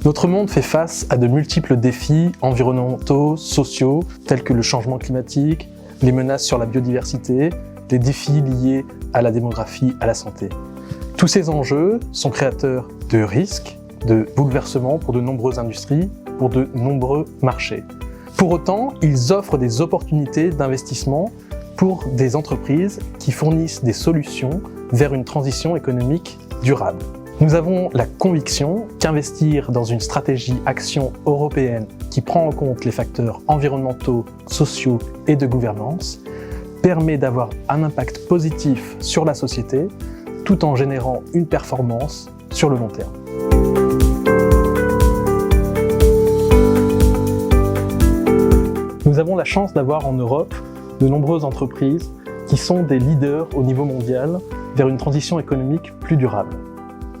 Notre monde fait face à de multiples défis environnementaux, sociaux, tels que le changement climatique, les menaces sur la biodiversité, les défis liés à la démographie, à la santé. Tous ces enjeux sont créateurs de risques, de bouleversements pour de nombreuses industries, pour de nombreux marchés. Pour autant, ils offrent des opportunités d'investissement pour des entreprises qui fournissent des solutions vers une transition économique durable. Nous avons la conviction qu'investir dans une stratégie action européenne qui prend en compte les facteurs environnementaux, sociaux et de gouvernance permet d'avoir un impact positif sur la société tout en générant une performance sur le long terme. Nous avons la chance d'avoir en Europe de nombreuses entreprises qui sont des leaders au niveau mondial vers une transition économique plus durable.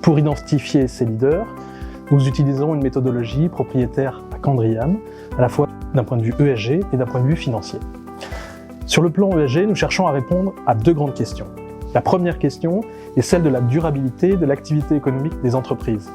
Pour identifier ces leaders, nous utilisons une méthodologie propriétaire à Candriam, à la fois d'un point de vue ESG et d'un point de vue financier. Sur le plan ESG, nous cherchons à répondre à deux grandes questions. La première question est celle de la durabilité de l'activité économique des entreprises.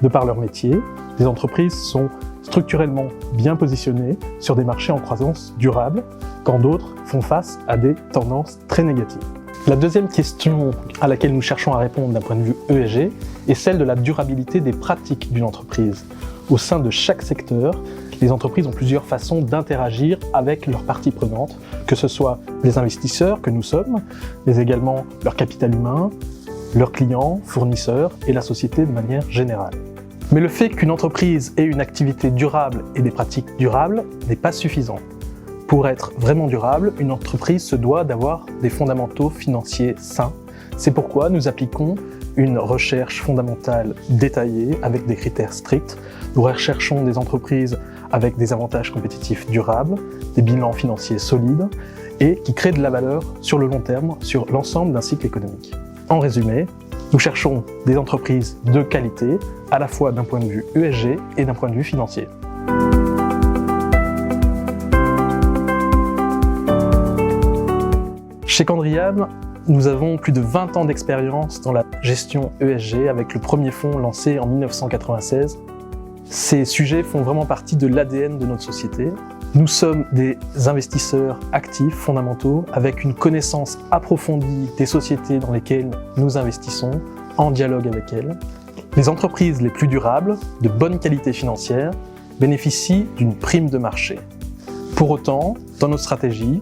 De par leur métier, les entreprises sont structurellement bien positionnées sur des marchés en croissance durable, quand d'autres font face à des tendances très négatives. La deuxième question à laquelle nous cherchons à répondre d'un point de vue ESG est celle de la durabilité des pratiques d'une entreprise. Au sein de chaque secteur, les entreprises ont plusieurs façons d'interagir avec leurs parties prenantes, que ce soit les investisseurs que nous sommes, mais également leur capital humain, leurs clients, fournisseurs et la société de manière générale. Mais le fait qu'une entreprise ait une activité durable et des pratiques durables n'est pas suffisant. Pour être vraiment durable, une entreprise se doit d'avoir des fondamentaux financiers sains. C'est pourquoi nous appliquons une recherche fondamentale détaillée avec des critères stricts. Nous recherchons des entreprises avec des avantages compétitifs durables, des bilans financiers solides et qui créent de la valeur sur le long terme, sur l'ensemble d'un cycle économique. En résumé, nous cherchons des entreprises de qualité, à la fois d'un point de vue ESG et d'un point de vue financier. Chez Candriam, nous avons plus de 20 ans d'expérience dans la gestion ESG avec le premier fonds lancé en 1996. Ces sujets font vraiment partie de l'ADN de notre société. Nous sommes des investisseurs actifs, fondamentaux, avec une connaissance approfondie des sociétés dans lesquelles nous investissons, en dialogue avec elles. Les entreprises les plus durables, de bonne qualité financière, bénéficient d'une prime de marché. Pour autant, dans notre stratégie,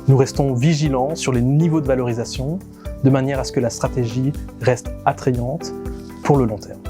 nous restons vigilants sur les niveaux de valorisation, de manière à ce que la stratégie reste attrayante pour le long terme.